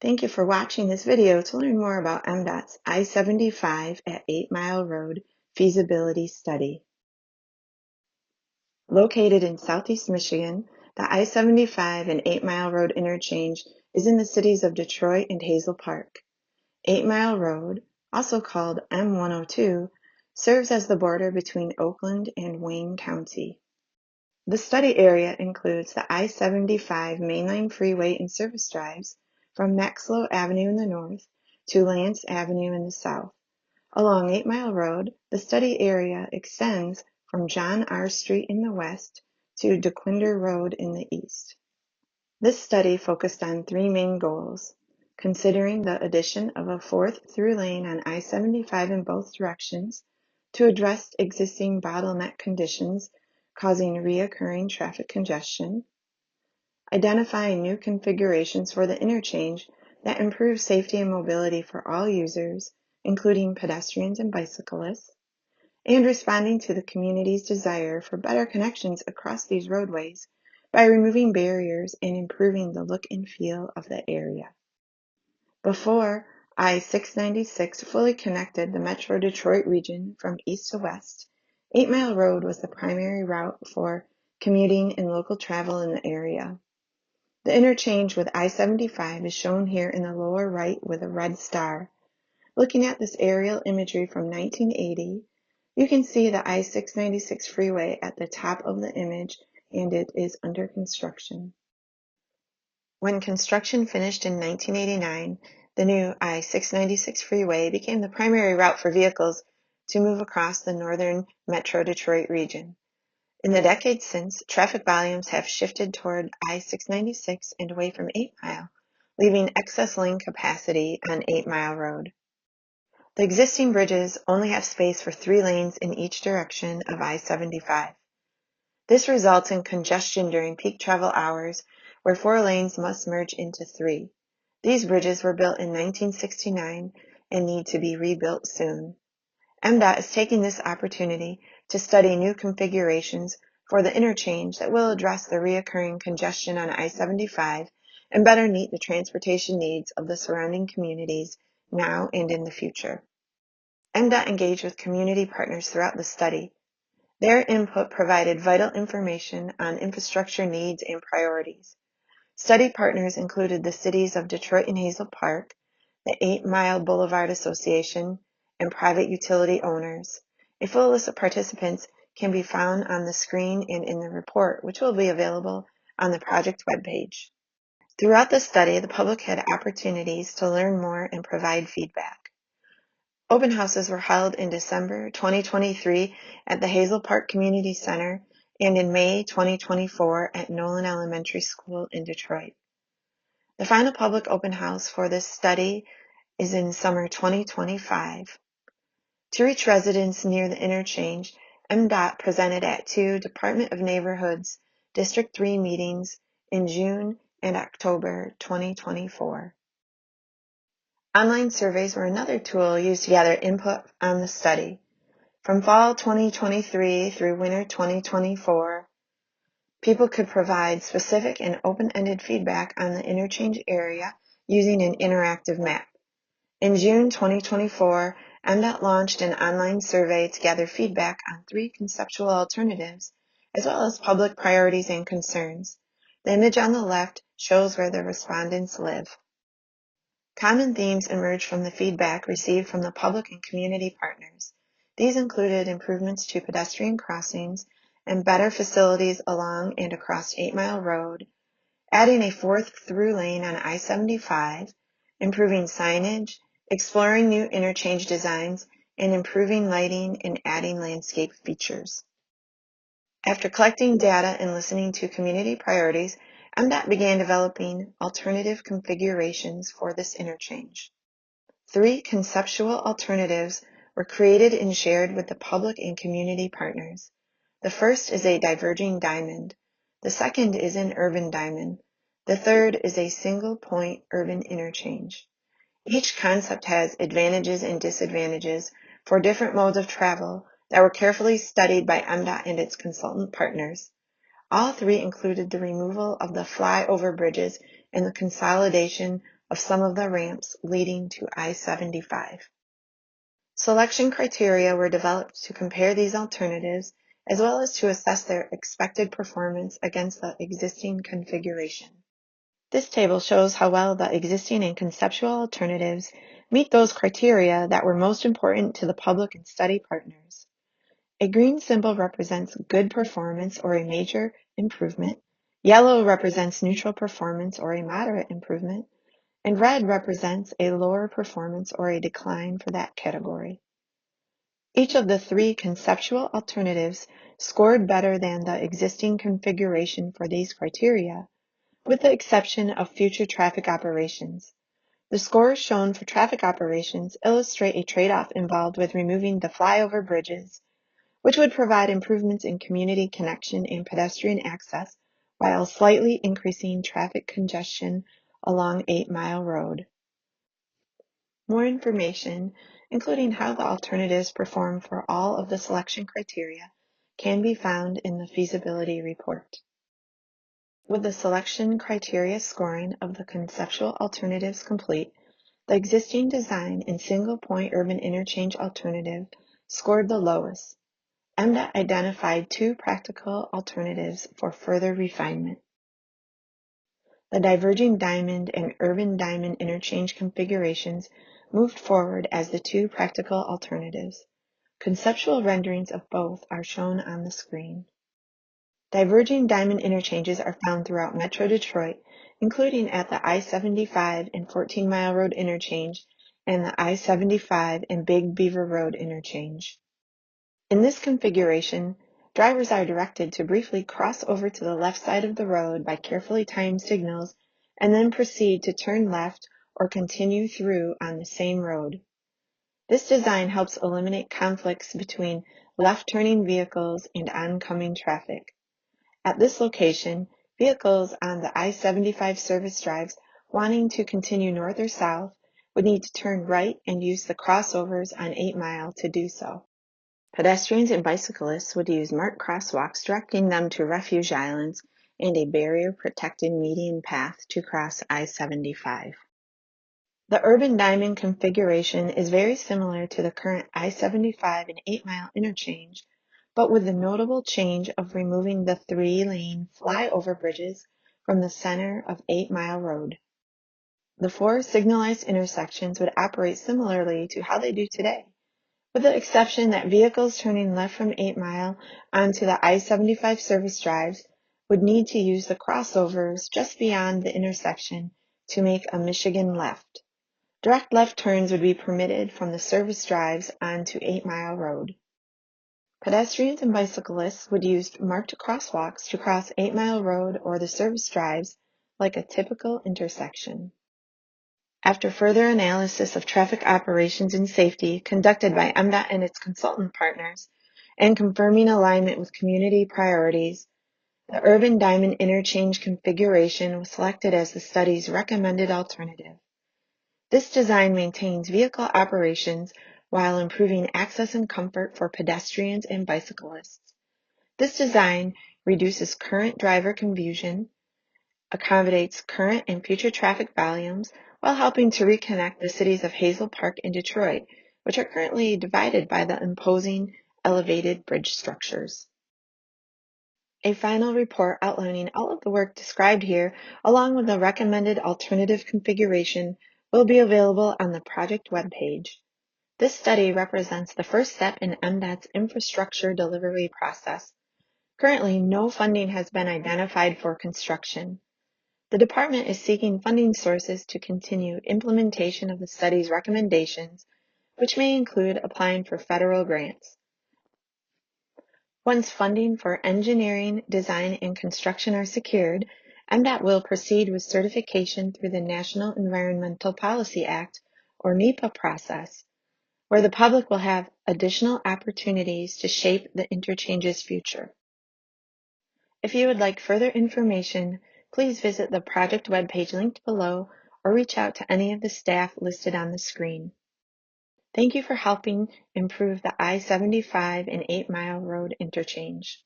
Thank you for watching this video to learn more about MDOT's I-75 at 8 Mile Road feasibility study. Located in southeast Michigan, the I-75 and 8 Mile Road interchange is in the cities of Detroit and Hazel Park. 8 Mile Road, also called M102, serves as the border between Oakland and Wayne County. The study area includes the I-75 mainline freeway and service drives from Maxlow Avenue in the north to Lance Avenue in the south. Along 8 Mile Road, the study area extends from John R. Street in the west to DeQuinder Road in the east. This study focused on three main goals: considering the addition of a fourth through lane on I-75 in both directions to address existing bottleneck conditions causing reoccurring traffic congestion, identifying new configurations for the interchange that improve safety and mobility for all users, including pedestrians and bicyclists, and responding to the community's desire for better connections across these roadways by removing barriers and improving the look and feel of the area. Before I-696 fully connected the Metro Detroit region from east to west, 8 Mile Road was the primary route for commuting and local travel in the area. The interchange with I-75 is shown here in the lower right with a red star. Looking at this aerial imagery from 1980, you can see the I-696 freeway at the top of the image, and it is under construction. When construction finished in 1989, the new I-696 freeway became the primary route for vehicles to move across the northern Metro Detroit region. In the decades since, traffic volumes have shifted toward I-696 and away from 8 Mile, leaving excess lane capacity on 8 Mile Road. The existing bridges only have space for 3 lanes in each direction of I-75. This results in congestion during peak travel hours, where 4 lanes must merge into 3. These bridges were built in 1969 and need to be rebuilt soon. MDOT is taking this opportunity to study new configurations for the interchange that will address the reoccurring congestion on I-75 and better meet the transportation needs of the surrounding communities now and in the future. MDOT engaged with community partners throughout the study. Their input provided vital information on infrastructure needs and priorities. Study partners included the cities of Detroit and Hazel Park, the 8 Mile Boulevard Association, and private utility owners. A full list of participants can be found on the screen and in the report, which will be available on the project webpage. Throughout the study, the public had opportunities to learn more and provide feedback. Open houses were held in December 2023 at the Hazel Park Community Center and in May 2024 at Nolan Elementary School in Detroit. The final public open house for this study is in summer 2025. To reach residents near the interchange, MDOT presented at 2 Department of Neighborhoods District 3 meetings in June and October 2024. Online surveys were another tool used to gather input on the study. From fall 2023 through winter 2024, people could provide specific and open-ended feedback on the interchange area using an interactive map. In June 2024, MDOT launched an online survey to gather feedback on 3 conceptual alternatives, as well as public priorities and concerns. The image on the left shows where the respondents live. Common themes emerged from the feedback received from the public and community partners. These included improvements to pedestrian crossings and better facilities along and across 8 Mile Road, adding a 4th through lane on I-75, improving signage, exploring new interchange designs, and improving lighting and adding landscape features. After collecting data and listening to community priorities, MDOT began developing alternative configurations for this interchange. 3 conceptual alternatives were created and shared with the public and community partners. The first is a diverging diamond. The second is an urban diamond. The third is a single-point urban interchange. Each concept has advantages and disadvantages for different modes of travel that were carefully studied by MDOT and its consultant partners. All 3 included the removal of the flyover bridges and the consolidation of some of the ramps leading to I-75. Selection criteria were developed to compare these alternatives as well as to assess their expected performance against the existing configuration. This table shows how well the existing and conceptual alternatives meet those criteria that were most important to the public and study partners. A green symbol represents good performance or a major improvement, yellow represents neutral performance or a moderate improvement, and red represents a lower performance or a decline for that category. Each of the three conceptual alternatives scored better than the existing configuration for these criteria, with the exception of future traffic operations. The scores shown for traffic operations illustrate a trade-off involved with removing the flyover bridges, which would provide improvements in community connection and pedestrian access while slightly increasing traffic congestion along 8 Mile Road. More information, including how the alternatives perform for all of the selection criteria, can be found in the feasibility report. With the selection criteria scoring of the conceptual alternatives complete, the existing design and single-point urban interchange alternative scored the lowest. MDOT identified two practical alternatives for further refinement. The diverging diamond and urban diamond interchange configurations moved forward as the two practical alternatives. Conceptual renderings of both are shown on the screen. Diverging diamond interchanges are found throughout Metro Detroit, including at the I-75 and 14 Mile Road interchange and the I-75 and Big Beaver Road interchange. In this configuration, drivers are directed to briefly cross over to the left side of the road by carefully timed signals and then proceed to turn left or continue through on the same road. This design helps eliminate conflicts between left-turning vehicles and oncoming traffic. At this location, vehicles on the I-75 service drives wanting to continue north or south would need to turn right and use the crossovers on 8 Mile to do so. Pedestrians and bicyclists would use marked crosswalks directing them to refuge islands and a barrier-protected median path to cross I-75. The urban diamond configuration is very similar to the current I-75 and 8 Mile interchange, but with the notable change of removing the 3-lane flyover bridges from the center of 8 Mile Road. The 4 signalized intersections would operate similarly to how they do today, with the exception that vehicles turning left from 8 Mile onto the I-75 service drives would need to use the crossovers just beyond the intersection to make a Michigan left. Direct left turns would be permitted from the service drives onto 8 Mile Road. Pedestrians and bicyclists would use marked crosswalks to cross 8 Mile Road or the service drives like a typical intersection. After further analysis of traffic operations and safety conducted by MDOT and its consultant partners, and confirming alignment with community priorities, the urban diamond interchange configuration was selected as the study's recommended alternative. This design maintains vehicle operations while improving access and comfort for pedestrians and bicyclists. This design reduces current driver confusion, accommodates current and future traffic volumes, while helping to reconnect the cities of Hazel Park and Detroit, which are currently divided by the imposing elevated bridge structures. A final report outlining all of the work described here, along with the recommended alternative configuration, will be available on the project webpage. This study represents the first step in MDOT's infrastructure delivery process. Currently, no funding has been identified for construction. The department is seeking funding sources to continue implementation of the study's recommendations, which may include applying for federal grants. Once funding for engineering, design, and construction are secured, MDOT will proceed with certification through the National Environmental Policy Act, or NEPA process, where the public will have additional opportunities to shape the interchange's future. If you would like further information, please visit the project webpage linked below or reach out to any of the staff listed on the screen. Thank you for helping improve the I-75 and 8 Mile Road interchange.